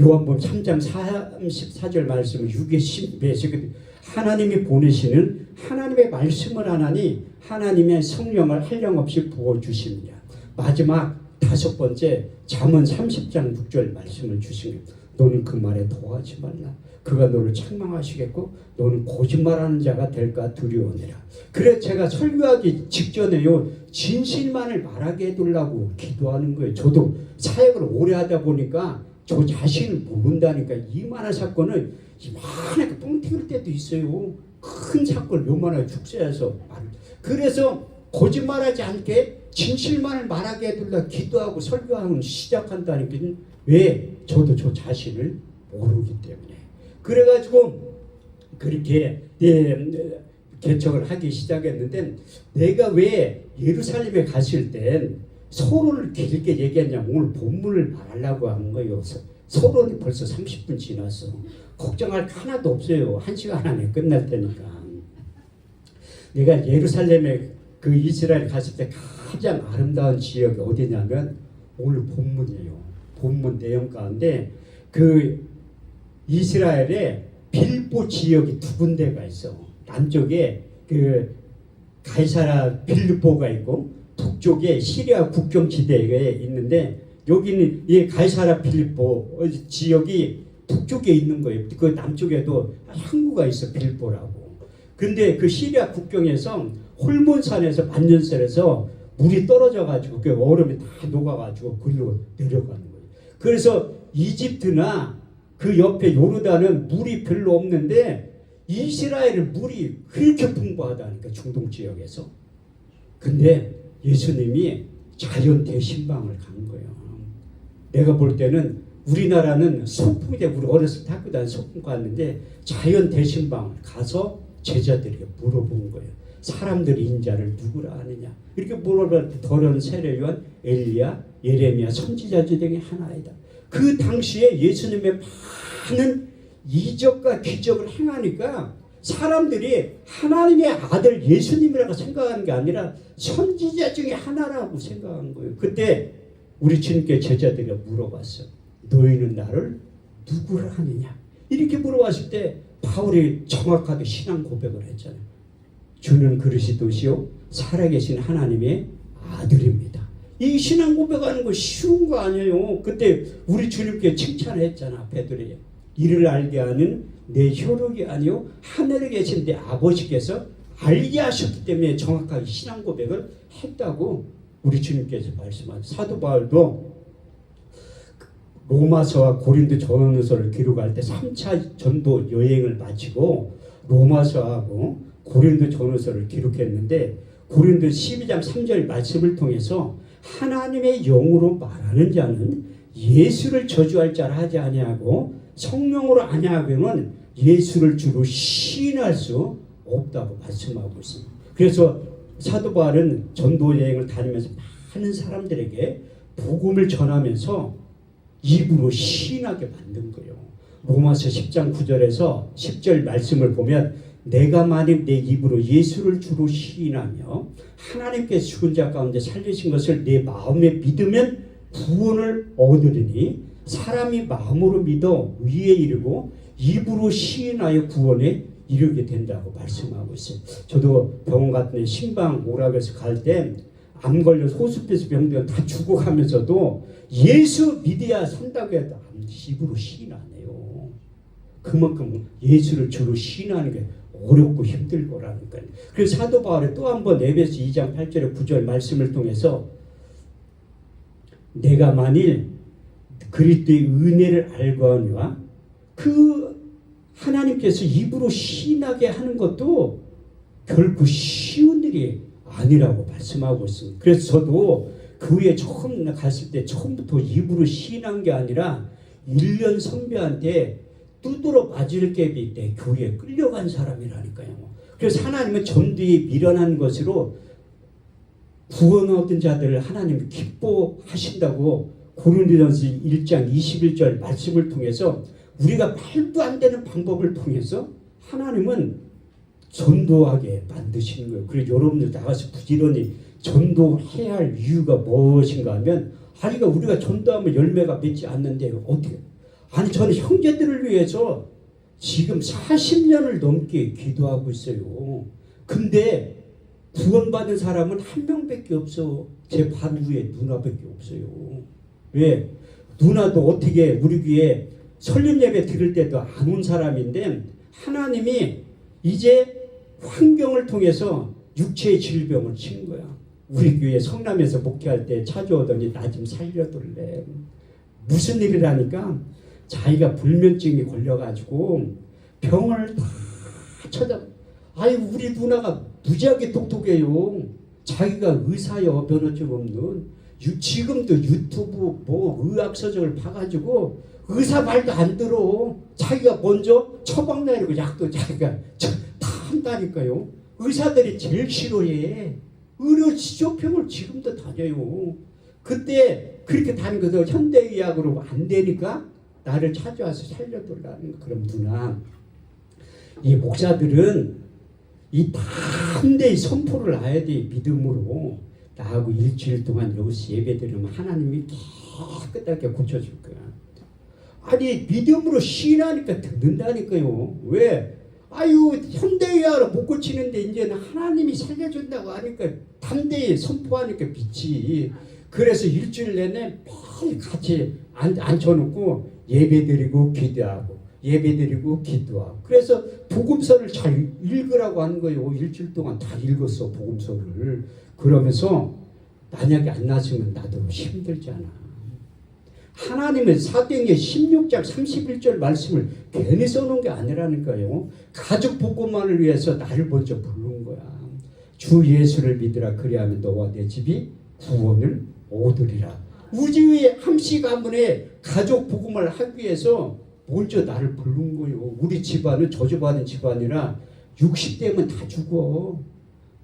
요한복음 3장 34절 말씀은 육의 신배시거든. 하나님이 보내시는 하나님의 말씀을 하나니 하나님의 성령을 한량없이 부어주십니다. 마지막 5번째 잠언 30장 6절 말씀을 주신 거예요. 너는 그 말에 도하지 말라. 그가 너를 책망하시겠고 너는 거짓말하는 자가 될까 두려워하느라. 그래 제가 설교하기 직전에요 진실만을 말하게 해두려고 기도하는 거예요. 저도 사역을 오래 하다 보니까 저 자신을 모른다니까. 이만한 사건을 이만하게 뻥 튀길 때도 있어요. 큰 사건을 요만하게 축소해서 그래서 거짓말하지 않게 진실만을 말하게 해두려고 기도하고 설교하면 시작한다니까. 왜? 저도 저 자신을 모르기 때문에. 그래가지고 그렇게 개척을 하기 시작했는데 내가 왜 예루살렘에 갔을 땐 서론을 길게 얘기했냐면 오늘 본문을 말하려고 하는 거예요. 서론이 벌써 30분 지났어. 걱정할 거 하나도 없어요. 1시간 안에 끝날 테니까. 내가 예루살렘에 그 이스라엘 갔을 때 가장 아름다운 지역이 어디냐면 오늘 본문이에요. 본문 내용 가운데 그 이스라엘에 빌보 지역이 2군데가 있어. 남쪽에 그 가이사라 빌보가 있고 북쪽에 시리아 국경 지대에 있는데 여기는 이 가이사라 빌보 지역이 북쪽에 있는 거예요. 그 남쪽에도 항구가 있어 빌보라고. 근데 그 시리아 국경에서 홀몬산에서 만년설에서 물이 떨어져가지고 그 얼음이 다 녹아가지고 그리로 내려가는 거예요. 그래서 이집트나 그 옆에 요르단은 물이 별로 없는데 이스라엘은 물이 그렇게 풍부하다니까 중동 지역에서. 근데 예수님이 자연 대신방을 간 거예요. 내가 볼 때는 우리나라는 소풍 때 우리 어렸을 때 학교 다닐 소풍 갔는데 자연 대신방을 가서 제자들에게 물어본 거예요. 사람들이 인자를 누구라 하느냐. 이렇게 물어볼 때 더러운 세례요한, 엘리야, 예레미야 선지자들 중에 하나이다. 그 당시에 예수님의 많은 이적과 기적을 행하니까 사람들이 하나님의 아들 예수님이라고 생각하는 게 아니라 선지자 중에 하나라고 생각한 거예요. 그때 우리 주님께 제자들이 물어봤어. 너희는 나를 누구라 하느냐. 이렇게 물어봤을 때 바울이 정확하게 신앙 고백을 했잖아요. 주는 그리스도시요 살아계신 하나님의 아들입니다. 이 신앙 고백하는 거 쉬운 거 아니에요. 그때 우리 주님께 칭찬을 했잖아. 베드로에 이를 알게 하는 내 혈육이 아니요 하늘에 계신 내 아버지께서 알게 하셨기 때문에 정확하게 신앙 고백을 했다고 우리 주님께서 말씀하셨어요. 사도 바울도 로마서와 고린도 전서를 기록할 때 3차 전도 여행을 마치고 로마서하고 고린도 전서를 기록했는데 고린도 12장 3절 말씀을 통해서 하나님의 영으로 말하는 자는 예수를 저주할 자라 하지 아니하고 성령으로 아니하고는 예수를 주로 시인할 수 없다고 말씀하고 있습니다. 그래서 사도 바울은 전도 여행을 다니면서 많은 사람들에게 복음을 전하면서 입으로 시인하게 만든 거예요. 로마서 10장 9절에서 10절 말씀을 보면 내가 만일 내 입으로 예수를 주로 시인하며 하나님께서 죽은 자 가운데 살리신 것을 내 마음에 믿으면 구원을 얻으리니 사람이 마음으로 믿어 위에 이르고 입으로 시인하여 구원에 이르게 된다고 말씀하고 있어요. 저도 병원 같은 데 신방 오라고 해서 갈 때 암 걸려서 호스피스 병들어 다 죽어가면서도 예수 믿어야 산다고 해도 입으로 시인 안 해요. 그만큼 예수를 주로 시인하는 게 어렵고 힘들 거라니까요. 그래서 사도 바울이 또 한 번 에베소 2장 8절에 9절 말씀을 통해서 내가 만일 그리스도의 은혜를 알거니와 그 하나님께서 입으로 시인하게 하는 것도 결코 쉬운 일이 아니라고 말씀하고 있습니다. 그래서 저도 교회에 처음 갔을 때 처음부터 입으로 시인한 게 아니라 1년 선배한테 두드러 맞을 갭이 때 교회에 끌려간 사람이라니까요. 그래서 하나님은 전도에 미련한 것으로 구원 얻은 자들을 하나님이 기뻐하신다고 고린도전서 1장 21절 말씀을 통해서 우리가 말도 안 되는 방법을 통해서 하나님은 전도하게 만드시는 거예요. 그래서 여러분들 나가서 부지런히 전도해야 할 이유가 무엇인가 하면 아니 우리가 전도하면 열매가 맺지 않는데 어떻게 아니 저는 형제들을 위해서 지금 40년을 넘게 기도하고 있어요. 근데 구원받은 사람은 한 명밖에 없어. 제 바로 위에 누나밖에 없어요. 왜? 누나도 어떻게 우리 교회 설립 예배 드릴 때도 안 온 사람인데 하나님이 이제 환경을 통해서 육체의 질병을 친 거야. 우리 교회 성남에서 목회할 때 찾아오더니 나 좀 살려둘래. 무슨 일이라니까 자기가 불면증이 걸려가지고 병을 다 찾아. 아이 우리 누나가 무지하게 똑똑해요. 자기가 의사여 면허증 없는 지금도 유튜브 뭐 의학서적을 봐가지고 의사 말도 안 들어. 자기가 먼저 처방 내리고 약도 자기가 다 한다니까요. 의사들이 제일 싫어해. 의료 지조병을 지금도 다녀요. 그때 그렇게 다니고서 현대의학으로 안 되니까 나를 찾아와서 살려달라는 거. 그럼 누나, 이 목사들은 이 담대히 선포를 해야 돼. 믿음으로. 나하고 일주일 동안 여기서 예배드리면 하나님이 깨끗하게 고쳐줄 거야. 아니 믿음으로 시인하니까 듣는다니까요. 왜? 아유 현대의학으로 못 고치는데 이제는 하나님이 살려준다고 하니까 담대히 선포하니까 믿지. 그래서 일주일 내내 매일 같이 앉혀놓고 예배드리고 기도하고 예배드리고 기도하고. 그래서 복음서를 잘 읽으라고 하는 거예요. 일주일 동안 다 읽었어 복음서를. 그러면서 만약에 안 나서면 나도 힘들잖아. 하나님은 사도행전 16장 31절 말씀을 괜히 써놓은 게 아니라니까요. 가족 복음만을 위해서 나를 먼저 부른 거야. 주 예수를 믿으라 그리하면 너와 내 집이 구원을 얻으리라. 우주의 함씨 가문에 가족 복음을 하기 위해서 먼저 나를 부른 거예요. 우리 집안은 저주받은 집안이라 60대면 다 죽어.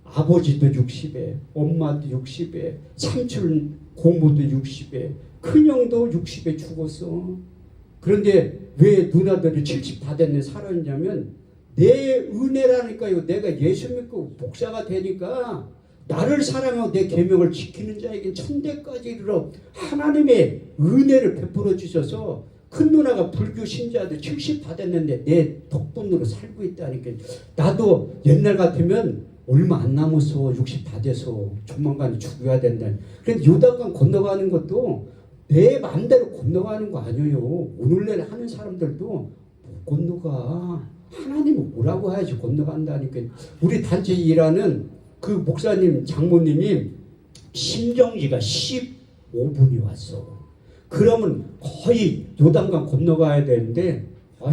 아버지도 60에, 엄마도 60에, 삼촌 고모도 60에, 큰형도 60에 죽었어. 그런데 왜 누나들이 70 다 됐네 살았냐면 내 은혜라니까요. 내가 예수 믿고 목사가 되니까 나를 사랑하고 내 계명을 지키는 자에겐 천대까지 이르러 하나님의 은혜를 베풀어 주셔서 큰 누나가 불교 신자들 70 다 됐는데 내 덕분으로 살고 있다니까. 나도 옛날 같으면 얼마 안 남았어. 60 다 돼서 조만간 죽어야 된다. 그런데 요단강 건너가는 것도 내 마음대로 건너가는 거 아니에요. 오늘날 하는 사람들도 못 건너가. 하나님은 뭐라고 해야지 건너간다니까. 우리 단체 일하는 그 목사님 장모님이 심정지가 15분이 왔어. 그러면 거의 요단강 건너가야 되는데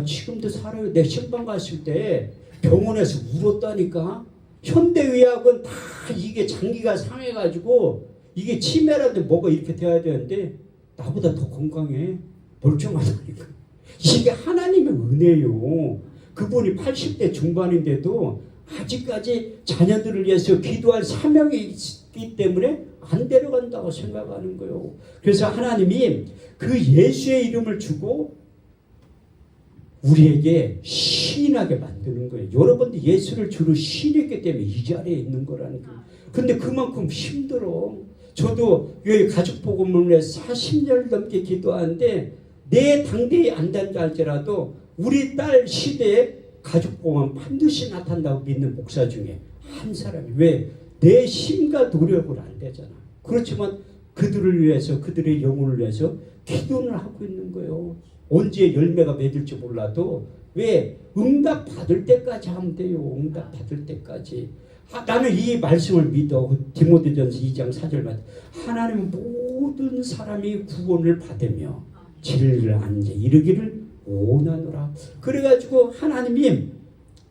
지금도 살아요. 내 신방 갔을 때 병원에서 울었다니까. 현대의학은 다 이게 장기가 상해가지고 이게 치매라도 뭐가 이렇게 돼야 되는데 나보다 더 건강해. 멀쩡하다니까. 이게 하나님의 은혜요. 그분이 80대 중반인데도 아직까지 자녀들을 위해서 기도할 사명이 있기 때문에 안 데려간다고 생각하는 거예요. 그래서 하나님이 그 예수의 이름을 주고 우리에게 시인하게 만드는 거예요. 여러분들 예수를 주로 시인했기 때문에 이 자리에 있는 거라니까. 근데 그만큼 힘들어. 저도 여기 가족복음을 위해서 40년 넘게 기도하는데 내 당대에 안 된다할지라도 우리 딸 시대에 가족복음은 반드시 나타난다고 믿는 목사 중에 한 사람이. 왜? 내 힘과 노력을 안 되잖아. 그렇지만 그들을 위해서 그들의 영혼을 위해서 기도를 하고 있는 거예요. 언제 열매가 맺을지 몰라도 왜? 응답 받을 때까지 하면 돼요. 응답 받을 때까지. 나는 이 말씀을 믿어. 디모데전서 2장 4절만 하나님 모든 사람이 구원을 받으며 진리를 아는 자 이르기를 원하노라. 그래가지고 하나님이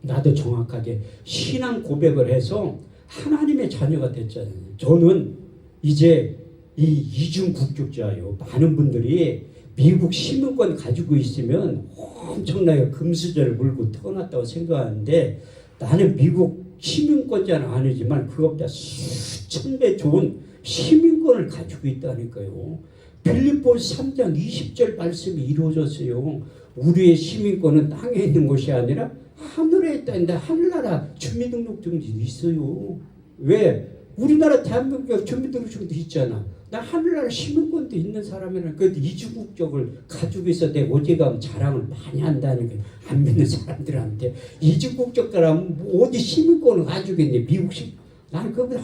나도 정확하게 신앙 고백을 해서 하나님의 자녀가 됐잖아요. 저는 이제 이 이중 국적자예요. 많은 분들이 미국 시민권 가지고 있으면 엄청나게 금수저를 물고 태어났다고 생각하는데 나는 미국 시민권자는 아니지만 그것보다 수천 배 좋은 시민권을 가지고 있다니까요. 빌립보서 3장 20절 말씀이 이루어졌어요. 우리의 시민권은 땅에 있는 것이 아니라 하늘에 있다는데 하늘나라 주민등록증이 있어요. 왜? 우리나라 대한민국 주민등록증도 있잖아. 나 하늘나라 시민권도 있는 사람이라 그래도 이주국적을 가지고 있어 내 어디 가면 자랑을 많이 한다는 게 안 믿는 사람들한테 이주국적 가라면 어디 시민권을 가지고 있네 미국 시 나는 그거보다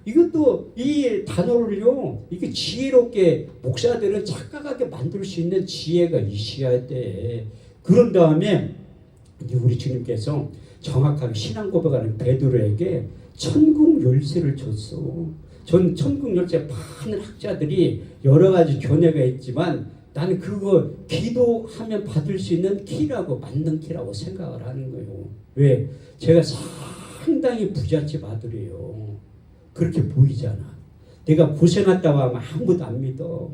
이것도 이 단어를요 이게 지혜롭게 목사들은 착각하게 만들 수 있는 지혜가 있어야 돼. 그런 다음에 우리 주님께서 정확하게 신앙 고백하는 베드로에게 천국 열쇠를 줬어. 전 천국 열쇠 많은 학자들이 여러 가지 견해가 있지만 나는 그거 기도하면 받을 수 있는 키라고 만능 키라고 생각을 하는 거예요. 왜? 제가 상당히 부잣집 아들이에요. 그렇게 보이잖아. 내가 고생했다고 하면 아무도 안 믿어.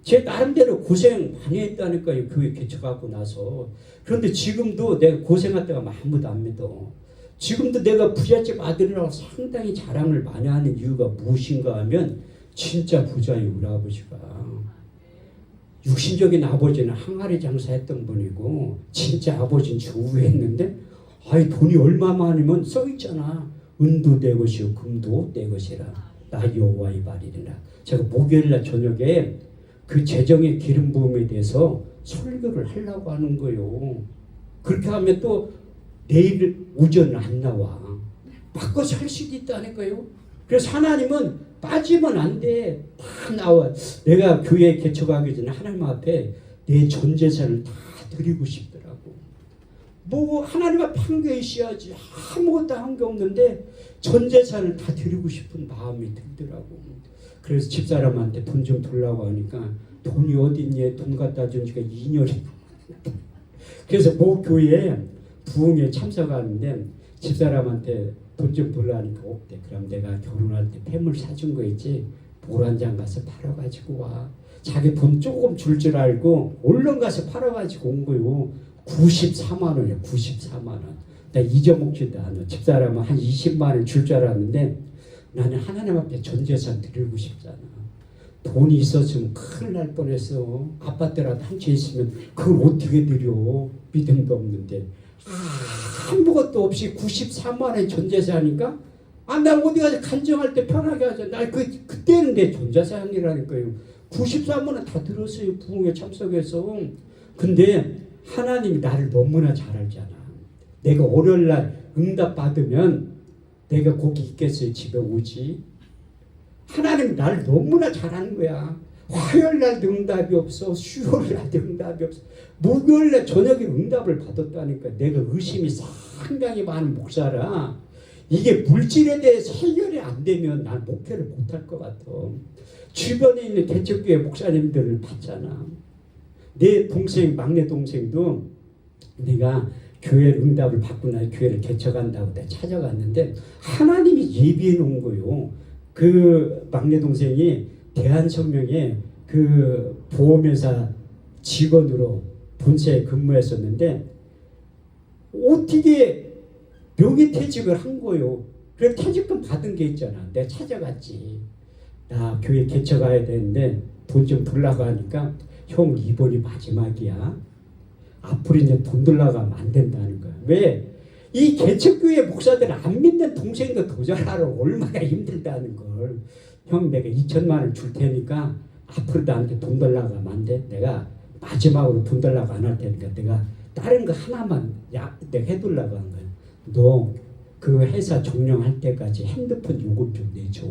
제 나름대로 고생 많이 했다니까요. 교회 개척하고 나서. 그런데 지금도 내가 고생했다고 하면 아무도 안 믿어. 지금도 내가 부잣집 아들이라고 상당히 자랑을 많이 하는 이유가 무엇인가 하면 진짜 부자예요. 우리 아버지가. 육신적인 아버지는 항아리 장사했던 분이고 진짜 아버지는 주우했는데 아이 돈이 얼마만이면 써있잖아. 은도 내 것이요 금도 내 것이라 나 여호와의 말이라. 제가 목요일날 저녁에 그 재정의 기름 부음에 대해서 설교를 하려고 하는 거예요. 그렇게 하면 또 내일 오전 안 나와. 바꿔서 할 수도 있다니까요. 그래서 하나님은 빠지면 안 돼. 다 나와. 내가 교회 개척하기 전에 하나님 앞에 내 전 재산을 다 드리고 싶더라고. 뭐 하나님 앞에 한 게 있어야지. 아무것도 한 게 없는데 전 재산을 다 드리고 싶은 마음이 들더라고. 그래서 집사람한테 돈 좀 달라고 하니까 돈이 어디 있니? 돈 갖다 준 지가 2년이. 그래서 모 교회에 부흥에 참석하는데 집사람한테 돈 좀 달라니까 없대. 그럼 내가 결혼할 때 폐물 사준 거 있지? 모란장 가서 팔아가지고 와. 자기 돈 조금 줄 알고 얼른 가서 팔아가지고 온 거요. 94만 원이야. 94만 원. 나 잊어먹지도 않아. 집사람은 한 20만 원 줄 줄 알았는데 나는 하나님 앞에 전 재산 드리고 싶잖아. 돈이 있었으면 큰일 날 뻔했어. 아파트라도 한 채 있으면 그걸 어떻게 드려. 믿음도 없는데. 아무것도 없이 94만 원 전재산이니까 나 어디 가서 간증할 때 편하게 하자. 나 그때는 내 전재산이라니까요. 94만 원 다 들었어요. 부흥에 참석해서. 근데 하나님이 나를 너무나 잘 알잖아. 내가 월요일날 응답 받으면 내가 거기 있겠어요. 집에 오지. 하나님이 나를 너무나 잘 아는 거야. 화요일날도 응답이 없어. 수요일날도 응답이 없어. 목요일날 저녁에 응답을 받았다니까. 내가 의심이 상당히 많은 목사라 이게 물질에 대해서 해결이 안 되면 난 목회를 못할 것 같아. 주변에 있는 개척교회 목사님들을 봤잖아. 내 동생 막내 동생도 내가 교회 응답을 받고 나 교회를 개척한다고 내가 찾아갔는데 하나님이 예비해 놓은 거요. 그 막내 동생이 대한성명에 그 보험회사 직원으로 본사에 근무했었는데 어떻게 명예퇴직을 한 거요. 그래 퇴직금 받은 게 있잖아. 내가 찾아갔지. 나 교회 개척해야 되는데 돈 좀 달라고 하니까 형 이번이 마지막이야. 앞으로 이제 돈 달라고 하면 안 된다는 거야. 왜? 이 개척교회 목사들 안 믿는 동생도 더 잘 알아. 얼마나 힘들다는 걸. 형 내가 2천만 원 줄 테니까 앞으로 나한테 돈 달라고 하면 안 돼. 내가 마지막으로 돈 달라고 안 할 테니까 내가 다른 거 하나만 내가 해둘라고 한 거야. 너 그 회사 종료할 때까지 핸드폰 요금 좀 내줘.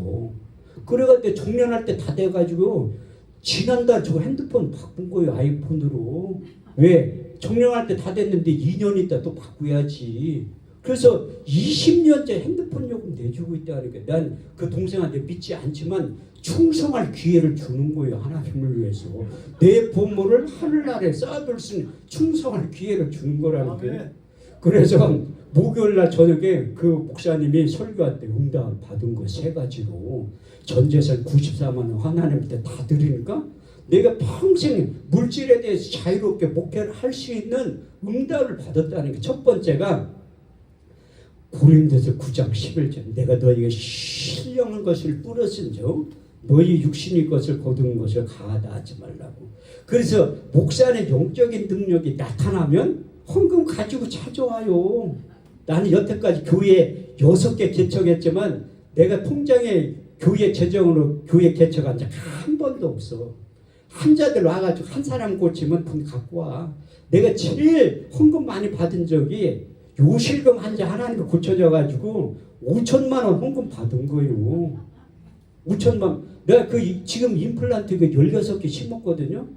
그래가지고 종료할 때 다 돼가지고 지난달 저 핸드폰 바꾼 거예요. 아이폰으로. 왜? 종료할 때 다 됐는데 2년 있다 또 바꾸야지. 그래서 20년째 핸드폰 요금 내주고 있다니까. 난 그 동생한테 믿지 않지만 충성할 기회를 주는 거예요. 하나님을 위해서. 내 보물을 하늘나라에 쌓아둘 수 있는 충성할 기회를 주는 거라니까. 그래서 목요일날 저녁에 그 목사님이 설교할 때 응답을 받은 거 3가지로 전재산 94만 원 하나님한테 다 드리니까 내가 평생 물질에 대해서 자유롭게 목회를 할 수 있는 응답을 받았다는 게 첫 번째가 고린도서 9장 11절 내가 너희에게 신령한 것을 뿌렸은즉 너희 육신의 것을 거둔 것을 가하다 하지 말라고. 그래서 목사의 영적인 능력이 나타나면 헌금 가지고 찾아와요. 나는 여태까지 교회 6개 개척했지만 내가 통장에 교회 재정으로 교회 개척한 적 한 번도 없어. 환자들 와가지고 한 사람 고치면 돈 갖고 와. 내가 제일 헌금 많이 받은 적이 요실금 환자 하나님이 고쳐져가지고 5천만 원 헌금 받은 거예요. 5천만. 내가 지금 임플란트 16개 심었거든요.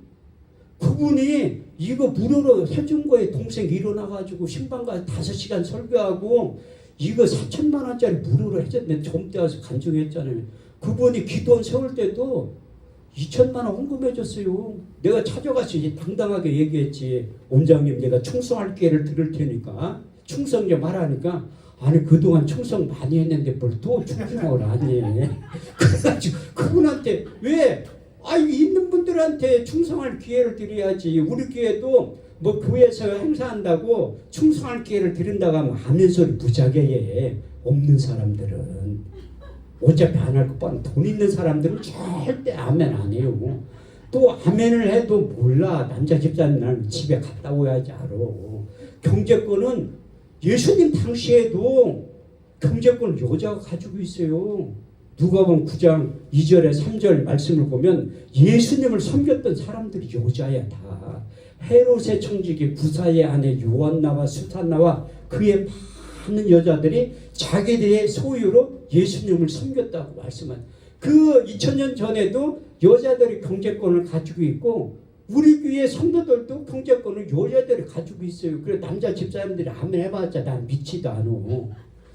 그분이 이거 무료로 해준 거에 동생 일어나가지고 신방가서 5시간 설교하고 이거 4천만 원짜리 무료로 해줬는데 좀 때 와서 간증했잖아요. 그분이 기도원 세울 때도 2천만 원 헌금해줬어요. 내가 찾아가서 이제 당당하게 얘기했지. 원장님 내가 충성할 기회를 드릴 테니까 충성 좀 하라니까 아니 그동안 충성 많이 했는데 뭘 또 충성을 안 해. 그래가지고 그분한테 왜 있는 분들한테 충성할 기회를 드려야지. 우리 교회도 뭐 교회에서 행사한다고 충성할 기회를 드린다고 하면 아멘 소리 무지하게 해. 없는 사람들은 어차피 안 할 거 뻔. 돈 있는 사람들은 절대 아멘 안 해요. 또 아멘을 해도 몰라. 남자 집사님 나는 집에 갔다 오야지 알아. 경제권은 예수님 당시에도 경제권을 여자가 가지고 있어요. 누가복음 9장 2절에 3절 말씀을 보면 예수님을 섬겼던 사람들이 여자야 다. 헤롯의 청지기 구사의 아내 요한나와 수산나와 그의 많은 여자들이 자기들의 소유로 예수님을 섬겼다고 말씀한. 그 2000년 전에도 여자들이 경제권을 가지고 있고 우리 교회 성도들도 경제권을 여자들이 가지고 있어요. 그래 남자 집사님들이 아멘 해봤자 난 믿지도 않아.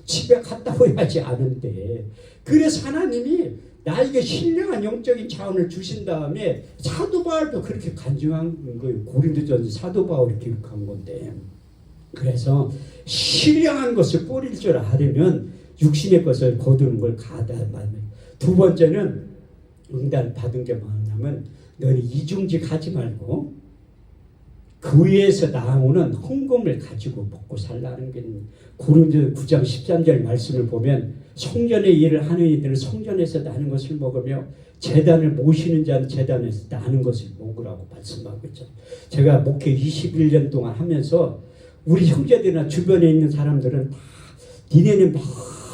집에 갔다 오야지 아는데. 그래서 하나님이 나에게 신령한 영적인 자원을 주신 다음에 사도 바울도 그렇게 간증한 거예요. 고린도전서 사도 바울이 기록한 건데. 그래서 신령한 것을 뿌릴 줄 알으면 육신의 것을 거두는 걸 가다만. 두 번째는 응답 받은 게 뭐냐면 너는 이중직 하지 말고 교회에서 나오는 헌금을 가지고 먹고 살라는 게 고린도 9장 13절 말씀을 보면 성전의 일을 하는 이들은 성전에서 나는 것을 먹으며 제단을 모시는 자는 제단에서 나는 것을 먹으라고 말씀하고 있죠. 제가 목회 21년 동안 하면서 우리 형제들이나 주변에 있는 사람들은 다 니네는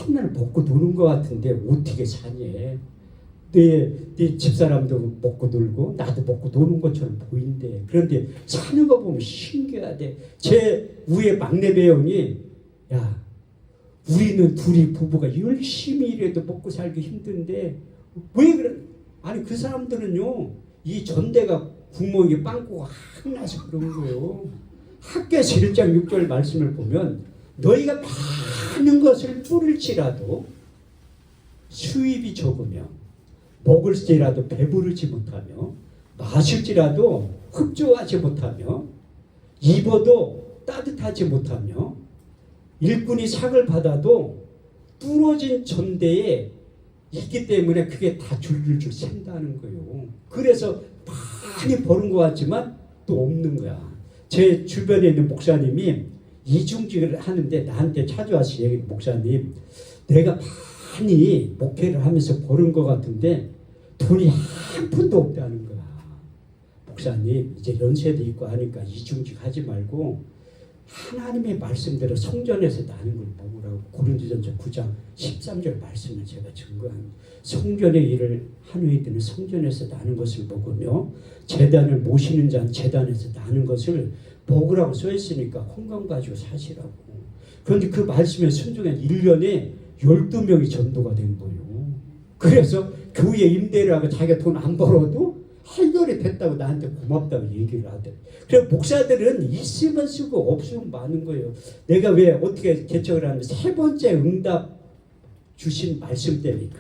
맨날 먹고 노는 것 같은데 어떻게 사니? 네 집사람도 먹고 놀고 나도 먹고 노는 것처럼 보인대. 그런데 사는 거 보면 신기하대. 제 위에 막내 배영이 야 우리는 둘이 부부가 열심히 일해도 먹고 살기 힘든데 왜 그래? 아니 그 사람들은요 이 전대가 구멍이 빵꾸가 확 나서 그런 거예요. 학교에서 1장 6절 말씀을 보면 너희가 많은 것을 뿌릴지라도 수입이 적으며 먹을지라도 배부르지 못하며 마실지라도 흡족하지 못하며 입어도 따뜻하지 못하며 일꾼이 상을 받아도 뚫어진 전대에 있기 때문에 그게 다 줄줄 샌다는 거예요. 그래서 많이 버는 것 같지만 또 없는 거야. 제 주변에 있는 목사님이 이중직을 하는데 나한테 찾아와서 얘기해. 목사님 내가 많이 목회를 하면서 버는 것 같은데 돈이 한 푼도 없다는 거야. 목사님 이제 연세도 있고 하니까 이중직 하지 말고 하나님의 말씀대로 성전에서 나는 걸 먹으라고. 고린도전서 9장 13절 말씀을 제가 증거합니다. 성전의 일을 하는 이들은 성전에서 나는 것을 먹으며 제단을 모시는 자는 제단에서 나는 것을 먹으라고 써 있으니까 헌금 가지고 사시라고. 그런데 그 말씀에 순종한 1년에 12명이 전도가 된 거예요. 그래서 교회 임대를 하고 자기가 돈 안 벌어도 해결이 됐다고 나한테 고맙다고 얘기를 하더래. 그래서 목사들은 있으면 쓰고 없으면 많은 거예요. 내가 왜 어떻게 개척을 하는데 세 번째 응답 주신 말씀 때문에